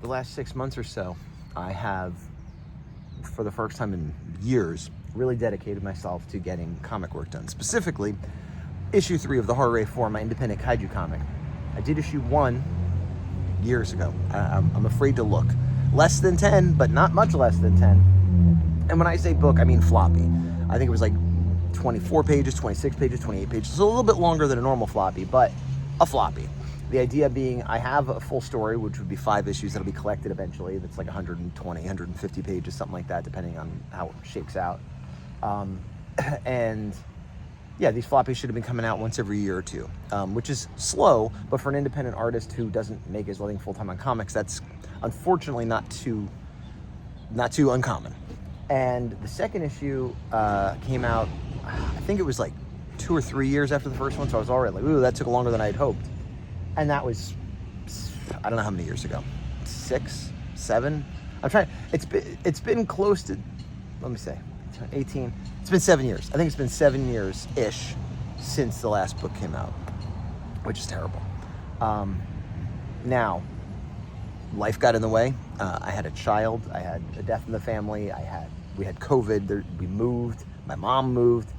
The last 6 months or so, I have, for the first time in years, really dedicated myself to getting comic work done. Specifically, issue 3 of the Horror A4, my independent kaiju comic. I did issue 1 years ago. I'm afraid to look. Less than 10, but not much less than 10. And when I say book, I mean floppy. I think it was like 24 pages, 26 pages, 28 pages. So a little bit longer than a normal floppy, but a floppy. The idea being I have a full story, which would be 5 issues that'll be collected eventually. That's like 120, 150 pages, something like that, depending on how it shakes out. And yeah, these floppies should have been coming out once every year or two, which is slow, but for an independent artist who doesn't make his living full-time on comics, that's unfortunately not too uncommon. And the second issue came out, I think it was like 2 or 3 years after the first one, so I was already like, ooh, that took longer than I had hoped. And that was, I don't know how many years ago, 6, 7. I'm trying. It's been close to, let me say, 18. It's been 7 years. I think it's been 7 years ish since the last book came out, which is terrible. Now, life got in the way. I had a child. I had a death in the family. We had COVID. We moved. My mom moved.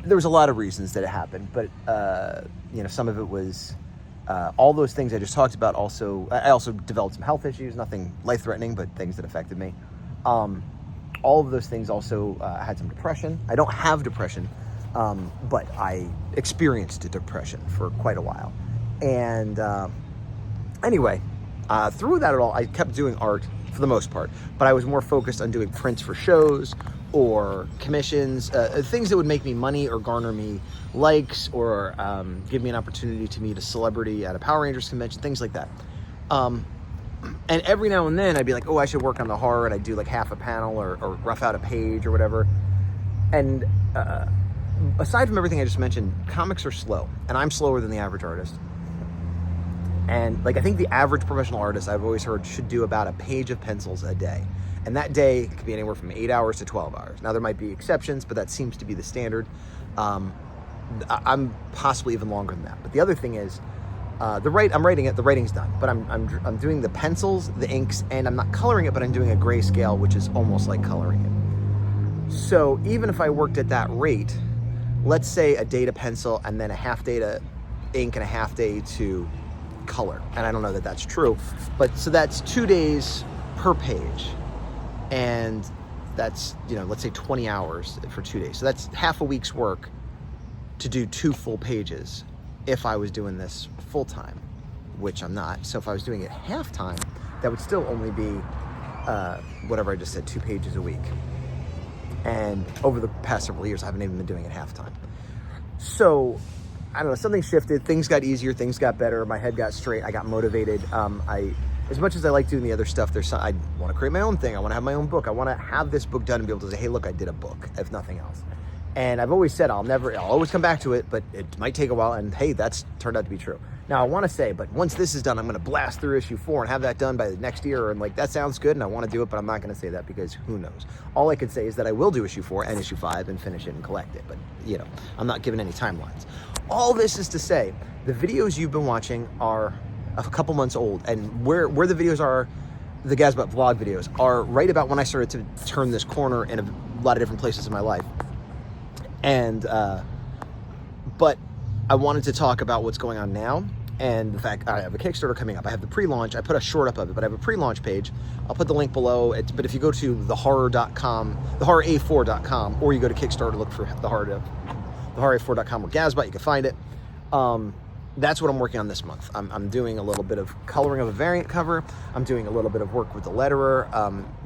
There was a lot of reasons that it happened, but some of it was. All those things I just talked about. I also developed some health issues, nothing life-threatening, but things that affected me. All of those things also had some depression. I don't have depression, but I experienced depression for quite a while. And anyway, through that at all, I kept doing art for the most part, but I was more focused on doing prints for shows or commissions, things that would make me money or garner me likes or give me an opportunity to meet a celebrity at a Power Rangers convention, things like that. And every now and then I'd be like, oh, I should work on the horror, and I'd do like half a panel or rough out a page or whatever. And aside from everything I just mentioned, comics are slow, and I'm slower than the average artist. And like, I think the average professional artist, I've always heard, should do about a page of pencils a day. And that day could be anywhere from 8 hours to 12 hours. Now, there might be exceptions, but that seems to be the standard. I'm possibly even longer than that. But the other thing is, I'm writing it, the writing's done. But I'm doing the pencils, the inks, and I'm not coloring it, but I'm doing a grayscale, which is almost like coloring it. So even if I worked at that rate, let's say a day to pencil and then a half day to ink and a half day to color. And I don't know that that's true, but so that's 2 days per page. And that's, let's say 20 hours for 2 days. So that's half a week's work to do 2 full pages if I was doing this full time, which I'm not. So if I was doing it half time, that would still only be whatever I just said, 2 pages a week. And over the past several years, I haven't even been doing it half time. So I don't know, something shifted, things got easier, things got better, my head got straight, I got motivated. As much as I like doing the other stuff, I want to create my own thing. I want to have my own book. I want to have this book done and be able to say, hey, look, I did a book, if nothing else. And I've always said I'll always come back to it, but it might take a while. And hey, that's turned out to be true. Now, I want to say, but once this is done, I'm going to blast through issue 4 and have that done by the next year. And like, that sounds good, and I want to do it, but I'm not going to say that because who knows? All I can say is that I will do issue 4 and issue 5 and finish it and collect it. But, I'm not giving any timelines. All this is to say, the videos you've been watching are a couple months old, and where the videos are, the Gazbot vlog videos, are right about when I started to turn this corner in a lot of different places in my life. And but I wanted to talk about what's going on now, and the fact I have a Kickstarter coming up. I have the pre-launch. I put a short up of it, but I have a pre-launch page. I'll put the link below. But if you go to thehorror.com, thehorrora4.com, or you go to Kickstarter, look for thehorrora4.com or Gazbot, you can find it. That's what I'm working on this month. I'm doing a little bit of coloring of a variant cover. I'm doing a little bit of work with the letterer,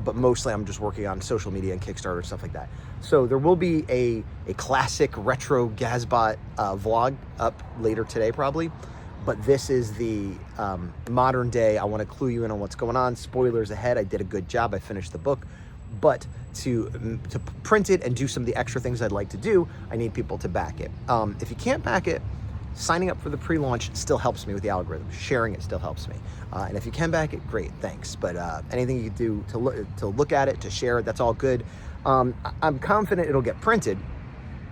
but mostly I'm just working on social media and Kickstarter, stuff like that. So there will be a classic retro Gazbot vlog up later today probably, but this is the modern day. I want to clue you in on what's going on. Spoilers ahead. I did a good job. I finished the book, but to print it and do some of the extra things I'd like to do, I need people to back it. If you can't back it, signing up for the pre-launch still helps me with the algorithm. Sharing it still helps me. And if you can back it, great, thanks. But anything you can do to look at it, to share it, that's all good. I'm confident it'll get printed,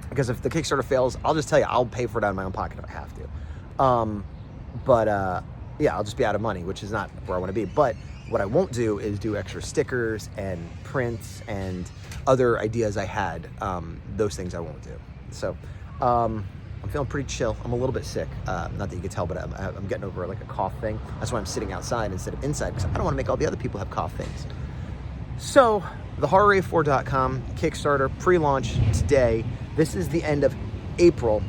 because if the Kickstarter fails, I'll just tell you, I'll pay for it out of my own pocket if I have to. Yeah, I'll just be out of money, which is not where I want to be. But What I won't do is do extra stickers and prints and other ideas I had. Those things I won't do. So I'm feeling pretty chill. I'm a little bit sick. Not that you can tell, but I'm getting over like a cough thing. That's why I'm sitting outside instead of inside, because I don't want to make all the other people have cough things. So thehorrora4.com Kickstarter pre-launch today. This is the end of April.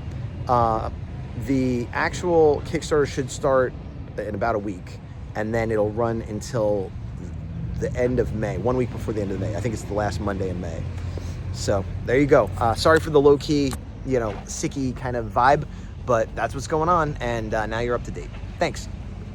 The actual Kickstarter should start in about a week, and then it'll run until the end of May, 1 week before the end of May. I think it's the last Monday in May. So there you go. Sorry for the low-key, sicky kind of vibe, but that's what's going on, and now you're up to date. Thanks.